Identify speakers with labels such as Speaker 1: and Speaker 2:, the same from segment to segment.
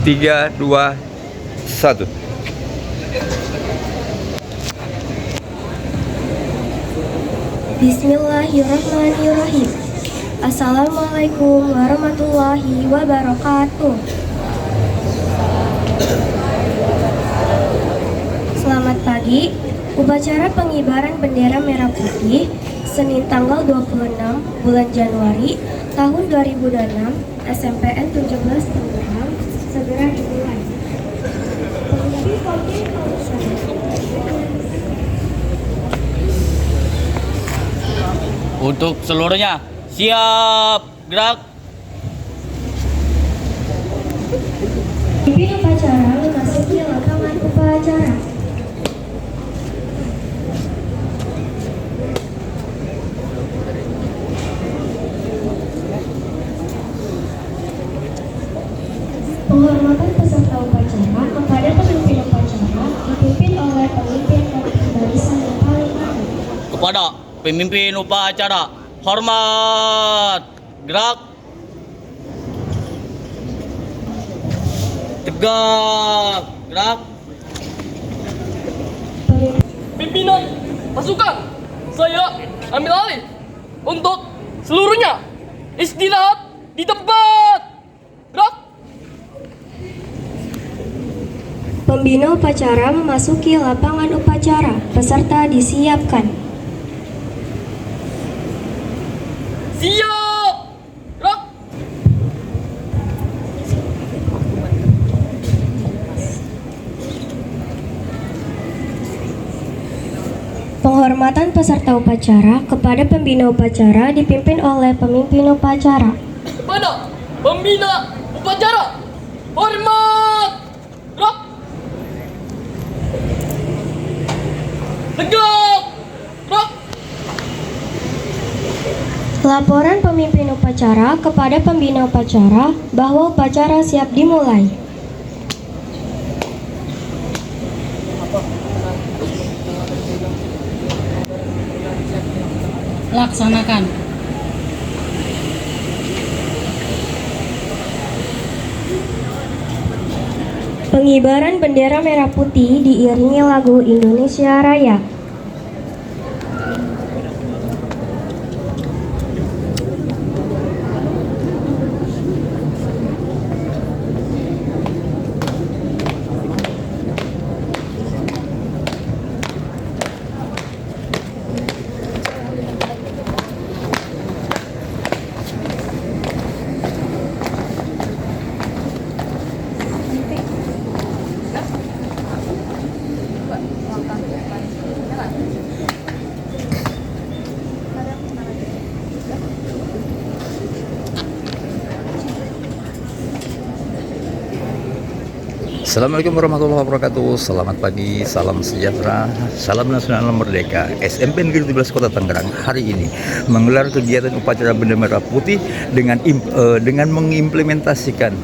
Speaker 1: 3, 2, 1.
Speaker 2: Bismillahirrahmanirrahim. Assalamualaikum warahmatullahi wabarakatuh. Selamat pagi. Upacara pengibaran bendera merah putih Senin tanggal 26 bulan Januari tahun 2006 SMPN 17 Tangerang segera dimulai.
Speaker 3: Untuk seluruhnya, siap, gerak.
Speaker 2: Pimpin upacara memasuki lapangan upacara. Penghormatan peserta upacara kepada pemimpin upacara dipimpin oleh pemimpin barisan yang paling atas.
Speaker 3: Kepada pemimpin upacara, hormat, gerak. Tegak, gerak.
Speaker 4: Pimpinan pasukan, saya ambil alih untuk seluruhnya istirahat di tempat. Gerak.
Speaker 2: Pembina upacara memasuki lapangan upacara. Peserta disiapkan.
Speaker 4: Siap. Gerak.
Speaker 2: Penghormatan peserta upacara kepada pembina upacara dipimpin oleh pemimpin upacara.
Speaker 4: Kepada pembina upacara, hormat. Gerak. Tegak. Gerak.
Speaker 2: Laporan pemimpin upacara kepada pembina upacara bahwa upacara siap dimulai.
Speaker 5: Laksanakan.
Speaker 2: Pengibaran bendera merah putih diiringi lagu Indonesia Raya.
Speaker 1: Assalamualaikum warahmatullahi wabarakatuh. Selamat pagi, salam sejahtera, salam nasional merdeka. SMP Negeri 17 Kota Tangerang hari ini menggelar kegiatan upacara bendera merah putih dengan mengimplementasikan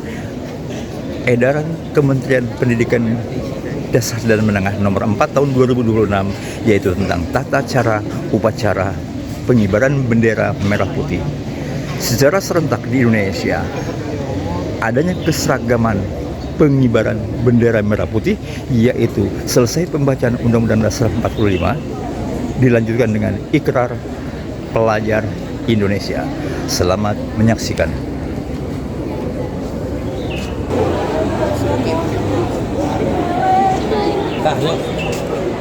Speaker 1: edaran Kementerian Pendidikan Dasar dan Menengah nomor 4 tahun 2026, yaitu tentang tata cara upacara pengibaran bendera merah putih secara serentak di Indonesia. Adanya keseragaman pengibaran bendera merah putih, yaitu selesai pembacaan Undang-Undang Dasar 45 dilanjutkan dengan Ikrar Pelajar Indonesia. Selamat menyaksikan.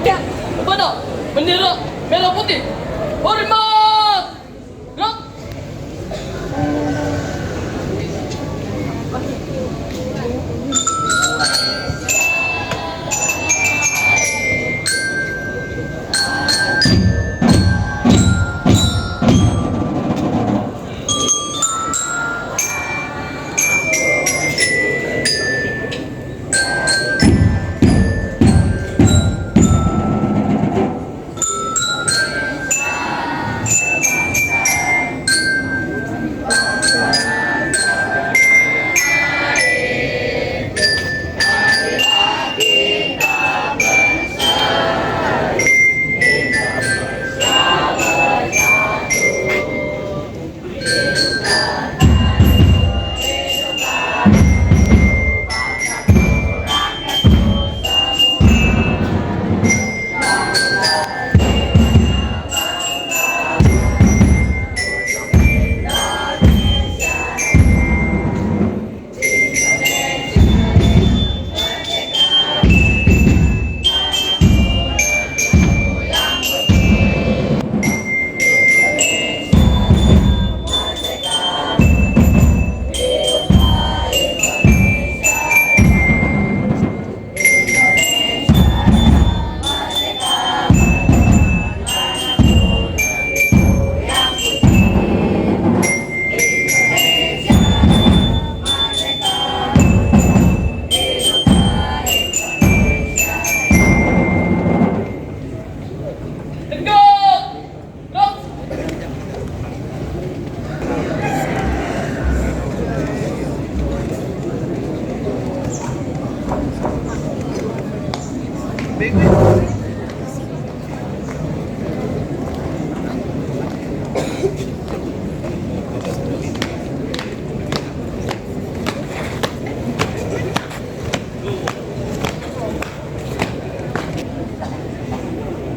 Speaker 4: Ya, kepada bendera merah putih, hormat. Gerak.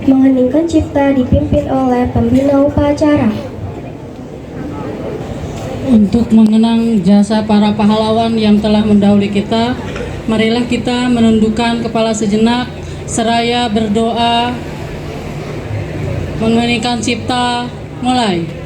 Speaker 2: Mengheningkan cipta dipimpin oleh pembina upacara.
Speaker 5: Untuk mengenang jasa para pahlawan yang telah mendahului kita, marilah kita menundukkan kepala sejenak, seraya berdoa, mengheningkan cipta, mulai.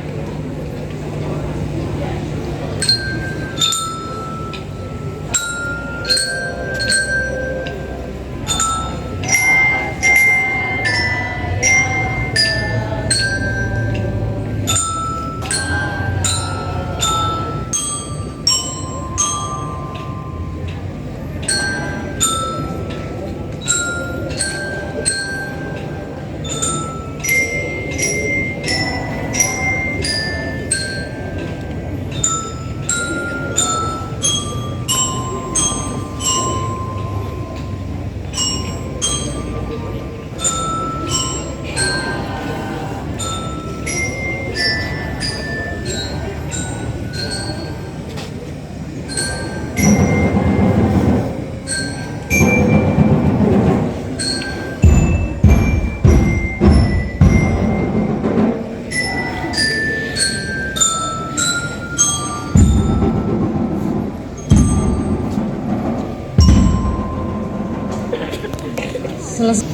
Speaker 5: Selesai.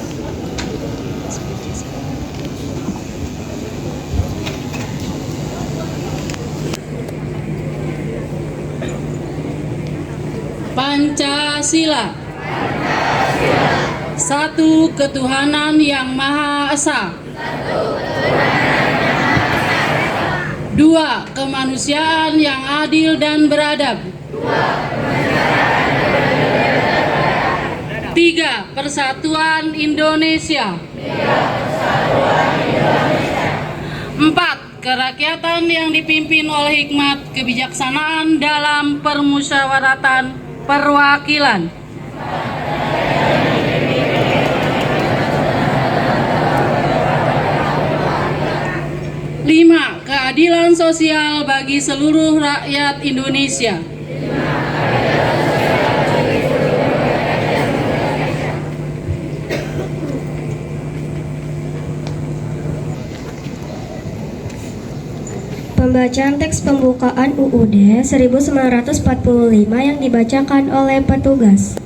Speaker 5: Pancasila. Satu ketuhanan yang Maha Esa. Dua kemanusiaan yang adil dan beradab. Tiga persatuan Indonesia. Empat kerakyatan yang dipimpin oleh hikmat kebijaksanaan dalam permusyawaratan perwakilan. Lima keadilan sosial bagi seluruh rakyat Indonesia.
Speaker 2: Pembacaan teks pembukaan UUD 1945 yang dibacakan oleh petugas.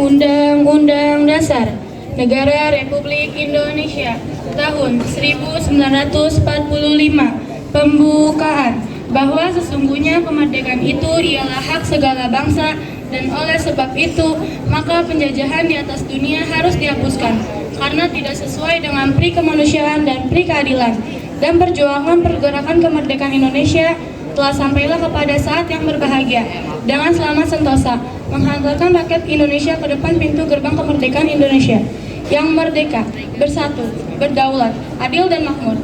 Speaker 6: Undang-Undang Dasar Negara Republik Indonesia tahun 1945 Pembukaan bahwa sesungguhnya kemerdekaan itu ialah hak segala bangsa dan oleh sebab itu maka penjajahan di atas dunia harus dihapuskan karena tidak sesuai dengan pri kemanusiaan dan pri keadilan, dan perjuangan pergerakan kemerdekaan Indonesia telah sampailah kepada saat yang berbahagia dengan selamat sentosa menghantarkan rakyat Indonesia ke depan pintu gerbang kemerdekaan Indonesia yang merdeka, bersatu, berdaulat, adil dan makmur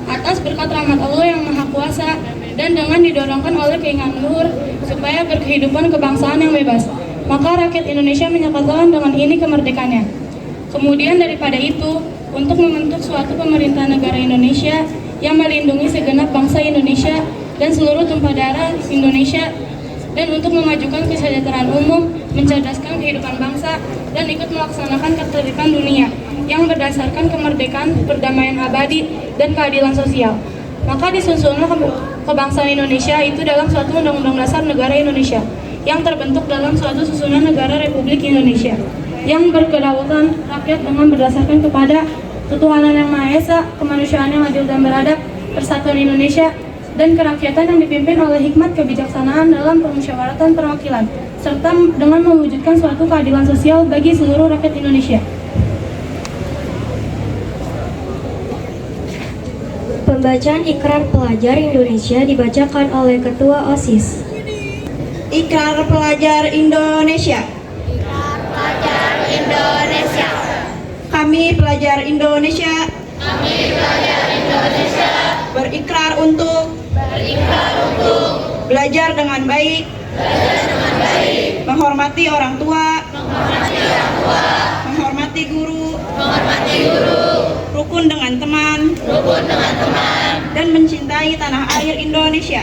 Speaker 6: atas berkat rahmat Allah yang Maha Kuasa, dan dengan didorongkan oleh keinginan luhur supaya berkehidupan kebangsaan yang bebas, maka rakyat Indonesia menyatakan dengan ini kemerdekaannya. Kemudian daripada itu, untuk membentuk suatu pemerintah negara Indonesia yang melindungi segenap bangsa Indonesia dan seluruh tumpah darah Indonesia, dan untuk memajukan kesejahteraan umum, mencerdaskan kehidupan bangsa, dan ikut melaksanakan ketertiban dunia yang berdasarkan kemerdekaan, perdamaian abadi, dan keadilan sosial. Maka disusunlah kebangsaan Indonesia itu dalam suatu undang-undang dasar negara Indonesia yang terbentuk dalam suatu susunan negara Republik Indonesia yang berkedaulatan rakyat dengan berdasarkan kepada ketuhanan yang Maha Esa, kemanusiaan yang adil dan beradab, persatuan Indonesia, dan kerakyatan yang dipimpin oleh hikmat kebijaksanaan dalam permusyawaratan perwakilan, serta dengan mewujudkan suatu keadilan sosial bagi seluruh rakyat Indonesia.
Speaker 2: Pembacaan Ikrar Pelajar Indonesia dibacakan oleh Ketua OSIS.
Speaker 7: Ikrar Pelajar Indonesia.
Speaker 8: Ikrar Pelajar Indonesia.
Speaker 7: Kami pelajar Indonesia.
Speaker 8: Kami pelajar Indonesia.
Speaker 7: Berikrar untuk belajar dengan baik, menghormati orang tua, menghormati guru, rukun dengan teman, dan mencintai tanah air Indonesia.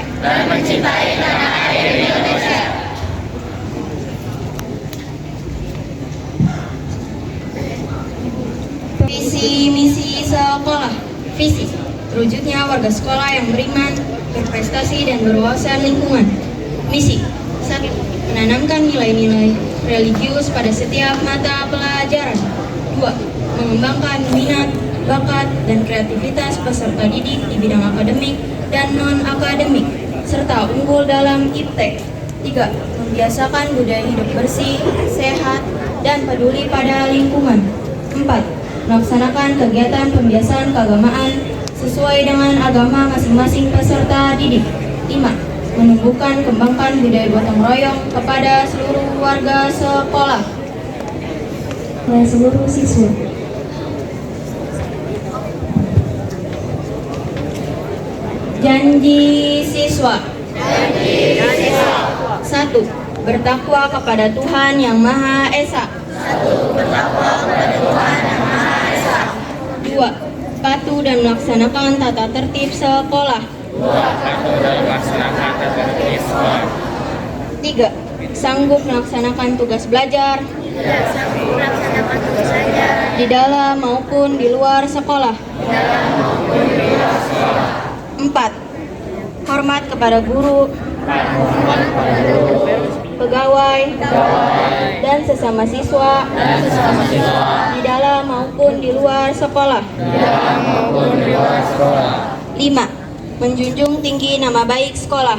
Speaker 6: Visi misi sekolah. Visi terwujudnya warga sekolah yang beriman, berprestasi dan berwawasan lingkungan. Misi 1. Menanamkan nilai-nilai religius pada setiap mata pelajaran. 2. Mengembangkan minat, bakat, dan kreativitas peserta didik di bidang akademik dan non-akademik, serta unggul dalam iptek. 3. Membiasakan budaya hidup bersih, sehat, dan peduli pada lingkungan. 4. Melaksanakan kegiatan pembiasaan keagamaan sesuai dengan agama masing-masing peserta didik. 5. Menumbuhkan kembangkan budaya gotong royong kepada seluruh warga sekolah.
Speaker 2: Oleh seluruh siswa.
Speaker 6: Janji siswa. 1. Bertakwa kepada Tuhan Yang Maha Esa. 2. Patuh dan melaksanakan tata tertib sekolah. 3. Sanggup melaksanakan tugas belajar di dalam maupun di luar sekolah. 4. Hormat kepada guru, pegawai, dan sesama siswa di dalam maupun di luar sekolah. 5. Menjunjung tinggi nama baik sekolah.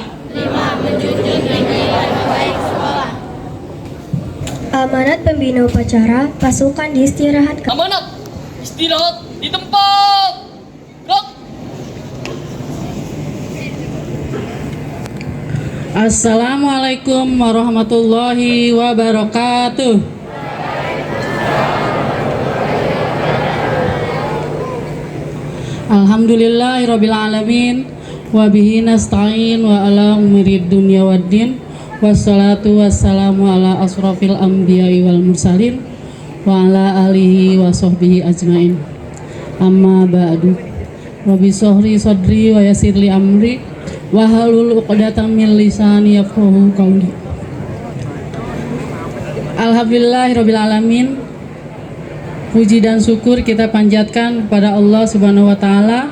Speaker 2: Amanat pembina upacara pasukan diistirahatkan.
Speaker 4: Amanat istirahat di tempat. Gerak.
Speaker 5: Assalamualaikum warahmatullahi wabarakatuh. Alhamdulillahirabbil alamin wa bihi nasta'in wa ala umurid dunya waddin wassalatu wassalamu ala asrofil anbiya'i wal mursalin wa ala alihi wa sahbihi ajmain. Amma ba'du. Rabbi shrah sadri wa yassir li amri wahlul 'uqdatam min lisani yafqahu qawli. Alhamdulillahirabbil alamin. Puji dan syukur kita panjatkan kepada Allah Subhanahu wa taala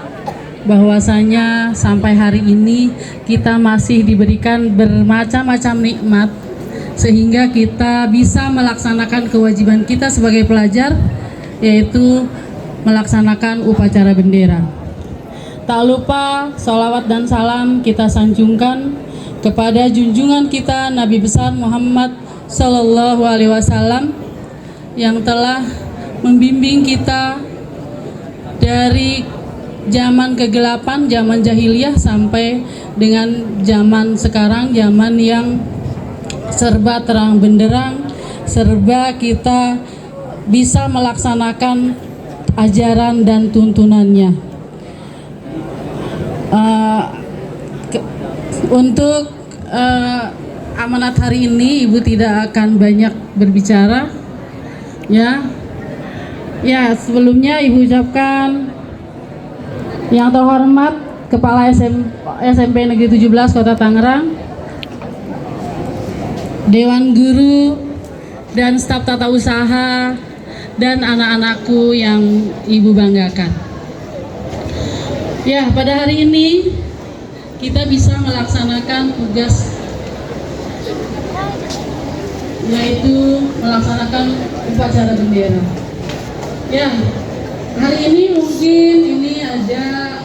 Speaker 5: bahwasanya sampai hari ini kita masih diberikan bermacam-macam nikmat sehingga kita bisa melaksanakan kewajiban kita sebagai pelajar, yaitu melaksanakan upacara bendera. Tak lupa sholawat dan salam kita sanjungkan kepada junjungan kita Nabi besar Muhammad Sallallahu Alaihi Wasallam yang telah membimbing kita dari zaman kegelapan, zaman jahiliyah sampai dengan zaman sekarang, zaman yang serba terang benderang, serba kita bisa melaksanakan ajaran dan tuntunannya. Untuk amanat hari ini Ibu tidak akan banyak berbicara, ya. Ya, sebelumnya Ibu ucapkan yang terhormat Kepala SMP Negeri 17 Kota Tangerang, Dewan Guru dan staf tata usaha dan anak-anakku yang Ibu banggakan. Ya, pada hari ini kita bisa melaksanakan tugas, yaitu melaksanakan upacara bendera. Ya, hari ini mungkin ini ada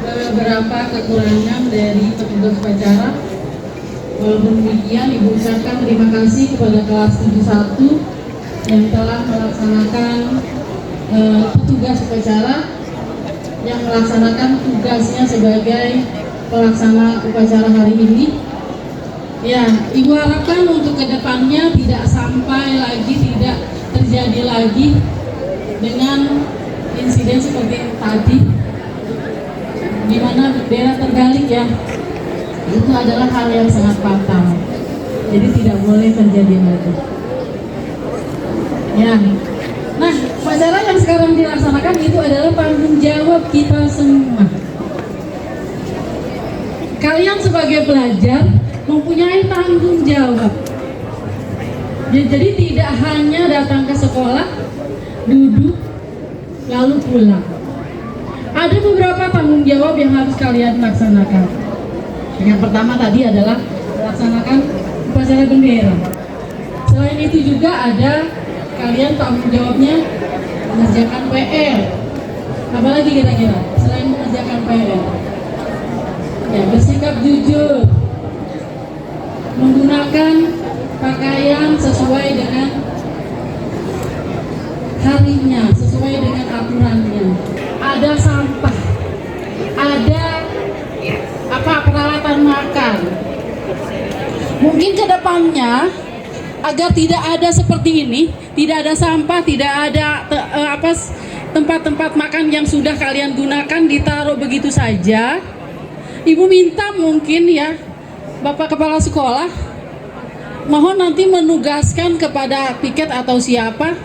Speaker 5: beberapa kekurangan dari petugas upacara. Walaupun demikian, Ibu ucapkan terima kasih kepada kelas 71 yang telah melaksanakan petugas upacara yang melaksanakan tugasnya sebagai pelaksana upacara hari ini. Ya, Ibu harapkan untuk kedepannya tidak sampai lagi, tidak terjadi lagi dengan insiden seperti tadi, di mana bendera terbalik, ya. Itu adalah hal yang sangat fatal. Jadi tidak boleh terjadi lagi. Ya. Nah, upacara yang sekarang dilaksanakan itu adalah tanggung jawab kita semua. Kalian sebagai pelajar mempunyai tanggung jawab. Jadi tidak hanya datang ke sekolah, duduk, lalu pulang. Ada beberapa tanggung jawab yang harus kalian laksanakan. Yang pertama tadi adalah melaksanakan upacara bendera. Selain itu juga ada kalian tanggung jawabnya mengerjakan PR. Apalagi kira-kira selain mengerjakan PR? Ya, bersikap jujur, menggunakan pakaian sesuai dengan harinya, sesuai dengan aturannya. Ada sampah, ada peralatan makan. Mungkin ke depannya agar tidak ada seperti ini, tidak ada sampah, tidak ada tempat-tempat makan yang sudah kalian gunakan ditaruh begitu saja. Ibu minta mungkin ya Bapak Kepala Sekolah mohon nanti menugaskan kepada piket atau siapa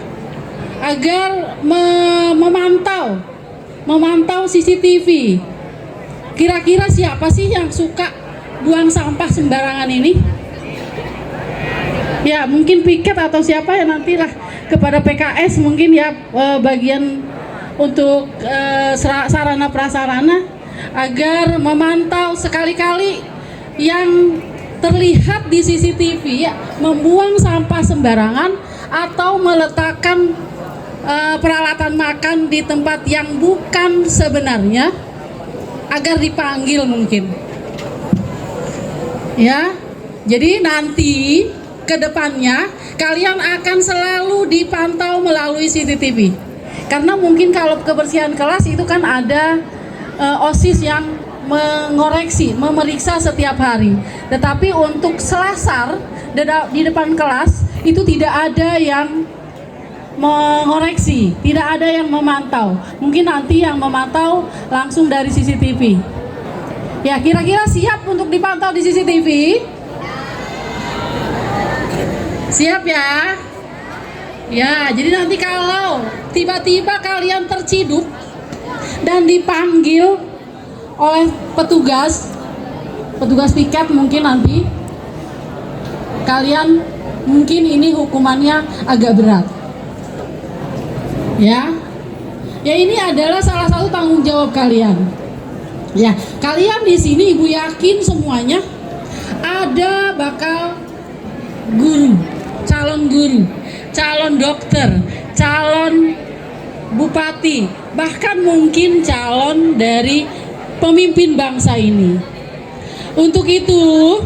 Speaker 5: agar memantau CCTV. Kira-kira siapa sih yang suka buang sampah sembarangan ini? Ya mungkin piket atau siapa ya, nantilah kepada PKS mungkin ya bagian untuk sarana prasarana agar memantau sekali-kali yang terlihat di CCTV ya, membuang sampah sembarangan atau meletakkan peralatan makan di tempat yang bukan sebenarnya, agar dipanggil mungkin ya. Jadi nanti ke depannya kalian akan selalu dipantau melalui CCTV, karena mungkin kalau kebersihan kelas itu kan ada OSIS yang mengoreksi, memeriksa setiap hari. Tetapi untuk selasar di depan kelas itu tidak ada yang mengoreksi, tidak ada yang memantau. Mungkin nanti yang memantau langsung dari CCTV. Ya, kira-kira siap untuk dipantau di CCTV? Siap ya? Ya, jadi nanti kalau tiba-tiba kalian terciduk dan dipanggil oleh petugas piket, mungkin nanti kalian mungkin ini hukumannya agak berat. Ya ini adalah salah satu tanggung jawab kalian. Ya, kalian di sini Ibu yakin semuanya ada bakal guru, calon dokter, calon bupati, bahkan mungkin calon dari pemimpin bangsa ini. Untuk itu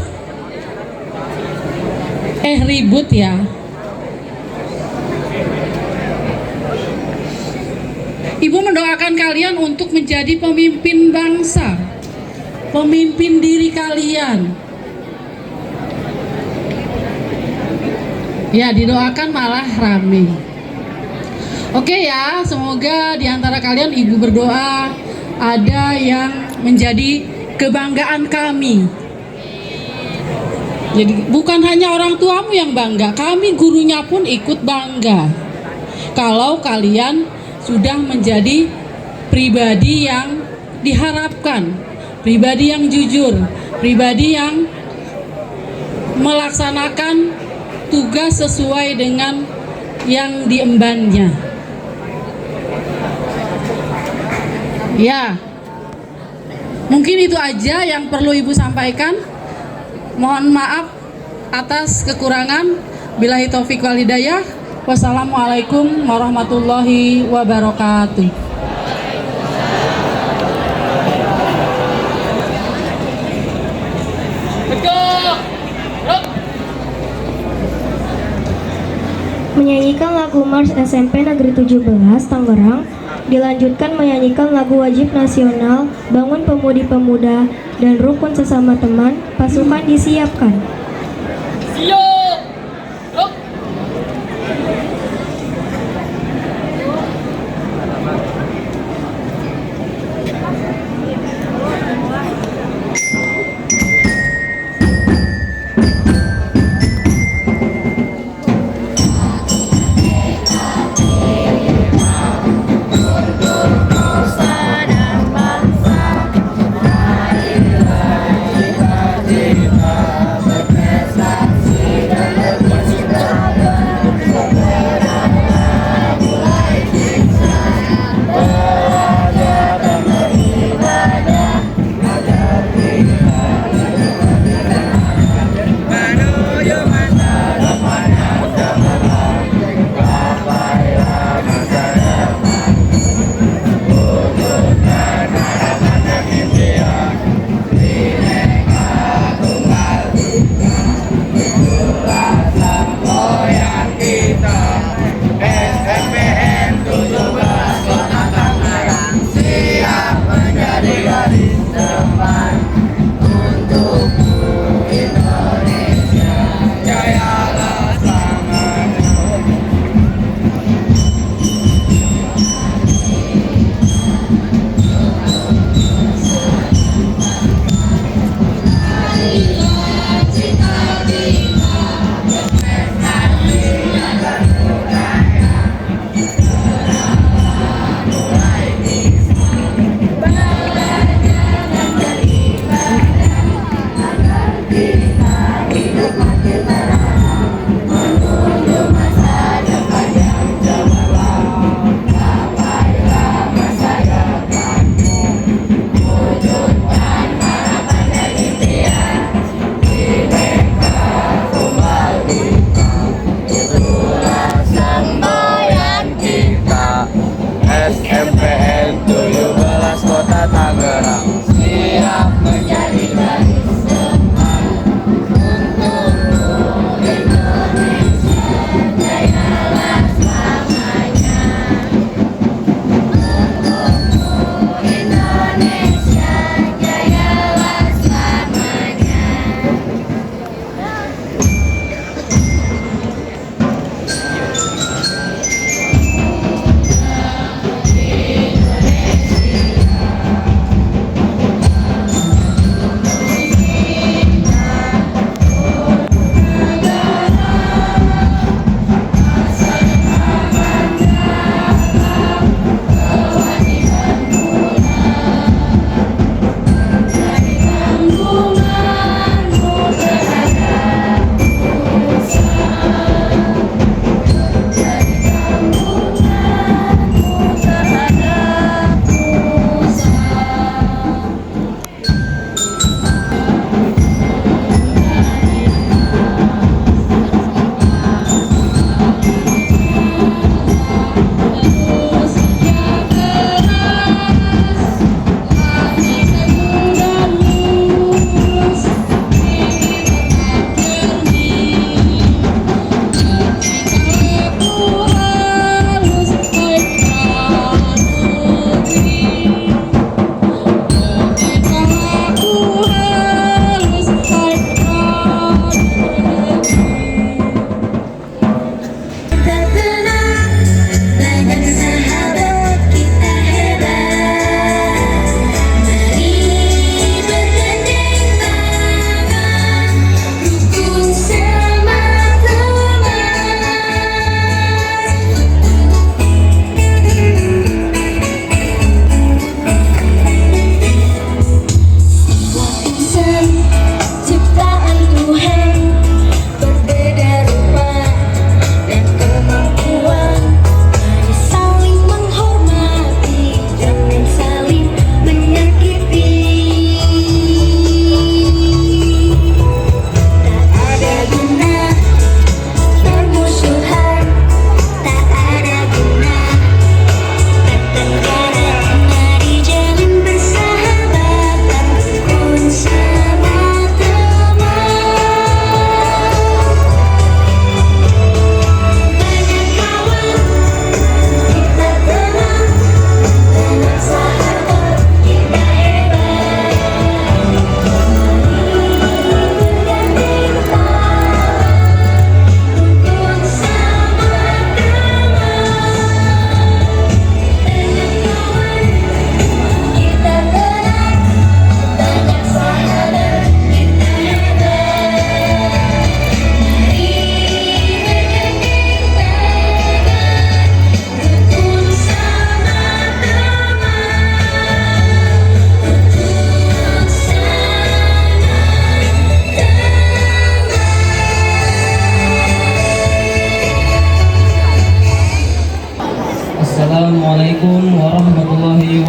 Speaker 5: ribut ya. Ibu mendoakan kalian untuk menjadi pemimpin bangsa, pemimpin diri kalian. Ya, didoakan malah rame. Oke ya, semoga di antara kalian Ibu berdoa ada yang menjadi kebanggaan kami. Jadi bukan hanya orang tuamu yang bangga, kami gurunya pun ikut bangga. Kalau kalian sudah menjadi pribadi yang diharapkan, pribadi yang jujur, pribadi yang melaksanakan tugas sesuai dengan yang diembannya. Ya, mungkin itu aja yang perlu Ibu sampaikan. Mohon maaf atas kekurangan. Billahi taufik wal hidayah. Wassalamualaikum warahmatullahi wabarakatuh.
Speaker 2: Menyanyikan lagu Mars SMP Negeri 17 Tangerang, dilanjutkan menyanyikan lagu wajib nasional Bangun Pemudi-Pemuda dan Rukun Sesama Teman. Pasukan disiapkan.
Speaker 4: Siap. Gerak.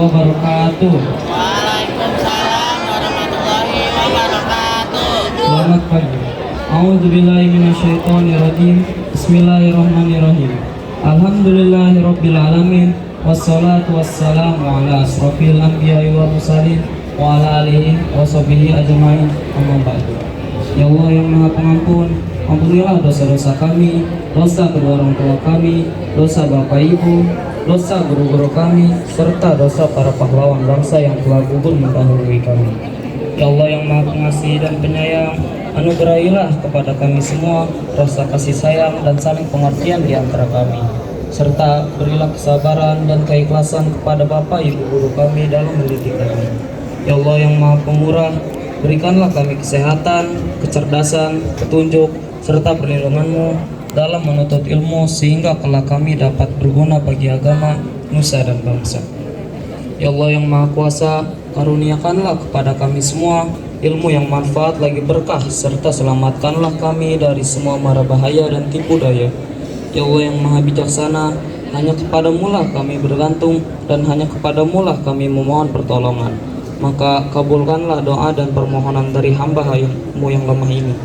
Speaker 9: wabarakatuh.
Speaker 3: Waalaikumsalam warahmatullahi wabarakatuh.
Speaker 9: Selamat pagi. A'udzubillahi minasyaitonirrajim. Bismillahirrahmanirrahim. Alhamdulillahirabbil alamin. Wassalatu wassalamu ala asrofil anbiya'i wal mursalin wa ala alihi wa sahbihi ajmain. Amma ba'du. Ya Allah yang Maha Pengampun, ampunilah dosa-dosa kami, dosa kedua orang tua kami, dosa bapak ibu, dosa guru-guru kami, serta dosa para pahlawan bangsa yang telah gugur mendahului kami. Ya Allah yang Maha Pengasih dan Penyayang, anugerahilah kepada kami semua rasa kasih sayang dan saling pengertian di antara kami, serta berilah kesabaran dan keikhlasan kepada bapak ibu guru kami dalam mendidik kami. Ya Allah yang Maha Pemurah, berikanlah kami kesehatan, kecerdasan, petunjuk, serta perlindungan-Mu dalam menuntut ilmu sehingga kelak kami dapat berguna bagi agama, nusa dan bangsa. Ya Allah yang Maha Kuasa, karuniakanlah kepada kami semua ilmu yang manfaat lagi berkah, serta selamatkanlah kami dari semua mara bahaya dan tipu daya. Ya Allah yang Maha Bijaksana, hanya kepadamu lah kami bergantung dan hanya kepadamu lah kami memohon pertolongan. Maka kabulkanlah doa dan permohonan dari hamba-Mu yang lemah ini.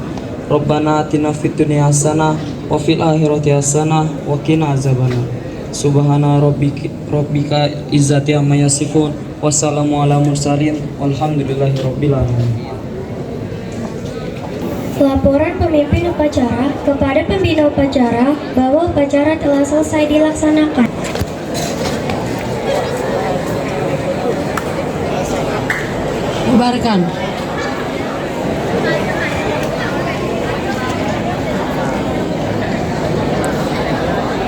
Speaker 9: Rabbana atina fid dunya hasanah wa fil akhirati hasanah wa qina azabannar. Subhana rabbika izzati amma yasifun. Wassalamu ala mursalin walhamdulillahi rabbil alamin.
Speaker 2: Laporan pemimpin upacara kepada pembina upacara bahwa upacara telah selesai dilaksanakan.
Speaker 5: Bubarkan.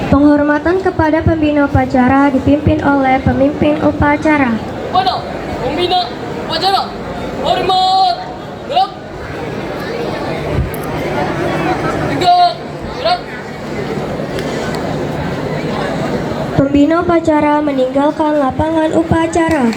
Speaker 2: Penghormatan kepada pembina upacara dipimpin oleh pemimpin upacara.
Speaker 4: Kepada pembina upacara, hormat, gerak. 3, gerak.
Speaker 2: Pembina upacara meninggalkan lapangan upacara.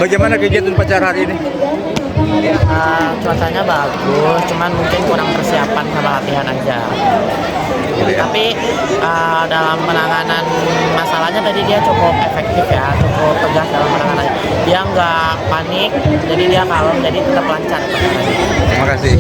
Speaker 1: Bagaimana kegiatan upacara hari ini?
Speaker 10: Cuacanya bagus, cuman mungkin kurang persiapan sama latihan aja. Tapi dalam penanganan masalahnya tadi dia cukup efektif ya, cukup tegas dalam penanganannya. Dia nggak panik, jadi dia kalem, jadi tetap lancar.
Speaker 1: Terima kasih.